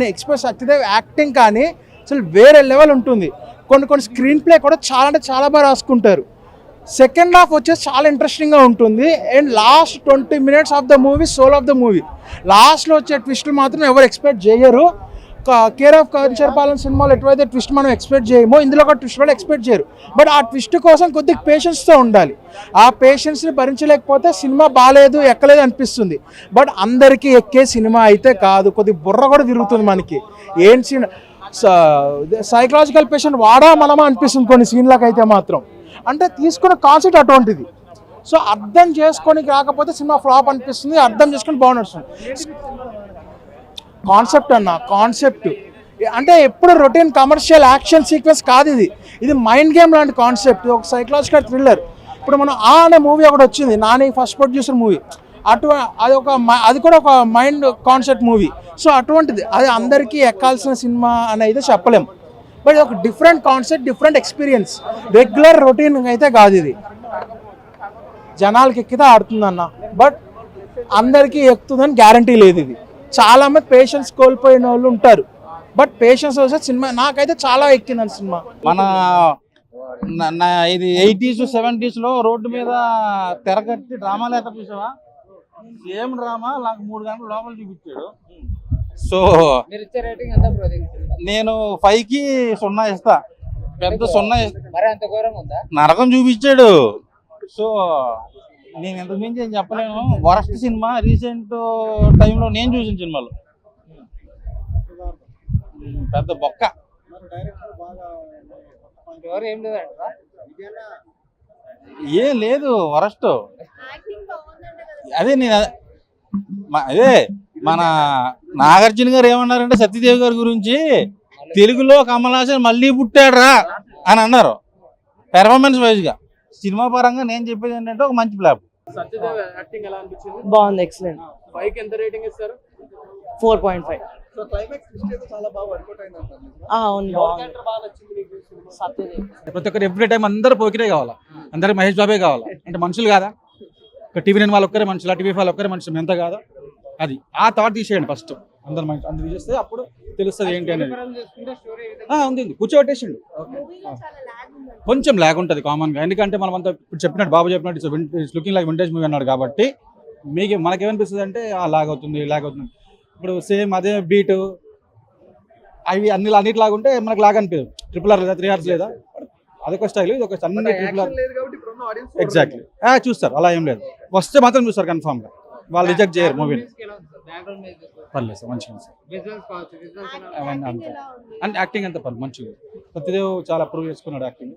Express Satyadev acting కానీ అసలు వేరే లెవెల్ ఉంటుంది. కొన్ని స్క్రీన్ ప్లే కూడా చాలా అంటే చాలా బాగా రాసుకుంటారు. సెకండ్ హాఫ్ వచ్చేసి చాలా ఇంట్రెస్టింగ్గా ఉంటుంది. And last 20 minutes of the movie soul of the movie. లాస్ట్లో వచ్చే ట్విస్టులు మాత్రం ఎవరు ఎక్స్పెక్ట్ చేయరు. కేర్ ఆఫ్ కంచర్పాలెం సినిమాలో ఎటువైతే ట్విస్ట్ మనం ఎక్స్పెక్ట్ చేయమో ఇందులో ఒక ట్విస్ట్ కూడా ఎక్స్పెక్ట్ చేయరు. బట్ ఆ ట్విస్ట్ కోసం కొద్దిగా పేషెన్స్తో ఉండాలి. ఆ పేషెన్స్ని భరించలేకపోతే సినిమా బాగాలేదు ఎక్కలేదు అనిపిస్తుంది. బట్ అందరికీ ఎక్కే సినిమా అయితే కాదు. కొద్దిగా బుర్ర కూడా తిరుగుతుంది మనకి. ఏం సీన్ సైకలాజికల్ పేషెంట్ వాడా మనమా అనిపిస్తుంది కొన్ని సీన్లకు అయితే మాత్రం. అంటే తీసుకున్న కాన్సెప్ట్ అటువంటిది. సో అర్థం చేసుకొని రాకపోతే సినిమా ఫ్లాప్ అనిపిస్తుంది. అర్థం చేసుకొని బాగుంటుంది. కాన్సెప్ట్ అన్న కాన్సెప్ట్ అంటే ఎప్పుడు రొటీన్ కమర్షియల్ యాక్షన్ సీక్వెన్స్ కాదు. ఇది మైండ్ గేమ్ లాంటి కాన్సెప్ట్. ఒక సైకలాజికల్ థ్రిల్లర్. ఇప్పుడు మనం అనే మూవీ ఒకటి వచ్చింది, నాని ఫస్ట్ ప్రొడ్యూసర్ మూవీ. అది కూడా ఒక మైండ్ కాన్సెప్ట్ మూవీ. సో అటువంటిది అది అందరికీ ఎక్కాల్సిన సినిమా అనేది చెప్పలేం. బట్ ఇది ఒక different concept, different experience. Regular routine అయితే కాదు. ఇది జనాలకి ఎక్కితే ఆడుతుందన్న, బట్ అందరికీ ఎక్కుతుందని గ్యారంటీ లేదు. ఇది చాలా మంది పేషెన్స్ కోల్పోయిన వాళ్ళు ఉంటారు. బట్ పేషెన్స్ వస్తే సినిమా నాకైతే చాలా ఎక్కిందని సినిమా. మన ఇది 80s 70s రోడ్డు మీద తెరగట్టి డ్రామాలు ఎట్లా చూసావా? సేమ్ డ్రామా నాకు 3 గంటలు లోపల చూపించాడు. సో నేను 5కి 0 ఇస్తా. పెద్ద 0 నరకం చూపించాడు. సో నేను ఇంతకు మించి ఏం చెప్పలేను. వరస్ట్ సినిమా రీసెంట్ టైంలో నేను చూసిన సినిమాలో. పెద్ద బొక్క. ఏం లేదు, వరస్ట్. అదే మన నాగార్జున గారు ఏమన్నారంటే సత్యదేవ్ గారి గురించి తెలుగులో కమల్ హాసన్ మళ్ళీ పుట్టాడురా అని అన్నారు. పెర్ఫార్మెన్స్ వైజ్ గా. సినిమా పరంగా నేను చెప్పేది ఏంటంటే ఒక మంచి ఫ్లాప్. సత్యదేవ్ యాక్టింగ్ ఎలా అనిపించింది? బాగుంది, ఎక్సలెంట్. 5 కి ఎంత రేటింగ్ ఇస్తారు? 4.5. సో క్లైమాక్స్ ట్విస్ట్ చాలా బాగా వర్కౌట్ అయింది అంటారు. అవును, బాగుంది. బాగా నచ్చింది మీకు? సత్యదేవ్. ప్రతి ఒక్కరు ఎవ్రీ టైం అందరూ పోకిరే కావాలా, అందరికి మహేష్ బాబే కావాలా. అంటే మనుషులు కాదా? టీవీ నేను వాళ్ళు ఒక్కరే మనుషులు, టీవీ వాళ్ళు ఒక్కరే మనుషులు, ఎంత కాదా? అది ఆ థాట్ తీసేయండి ఫస్ట్. అందరు తీసేస్తే అప్పుడు తెలుస్తుంది ఏంటి అనేది. ఉంది, కూర్చోబెట్టేసిండు. కొంచెం ల్యాగ్ ఉంటుంది కామన్గా. ఎందుకంటే మనం అంతా ఇప్పుడు చెప్పినట్టు బాబు చెప్పినట్టు it's looking like vintage movie అన్నాడు కాబట్టి మనకేమనిపిస్తుంది అంటే ల్యాగ్ అవుతుంది. ఇప్పుడు సేమ్ అదే బీట్ అవి అన్నిటిలాగా ఉంటే మనకు లాగ్ అనిపించదు. RRR లేదా 3 hours లేదా అదొక స్టైల్, ఇది ఒక అన్ని RRR ఎగ్జాక్ట్లీ చూస్తారు. అలా ఏం లేదు, వస్తే మాత్రం చూస్తారు కన్ఫామ్ గా. వాళ్ళు రిజెక్ట్ చేయరు మూవీని. పర్లేదు సార్, మంచిగా సార్. అంటే యాక్టింగ్ అంతా పర్లేదు, మంచిగా. సత్యదేవ్ చాలా ప్రూవ్ చేసుకున్నాడు యాక్టింగ్.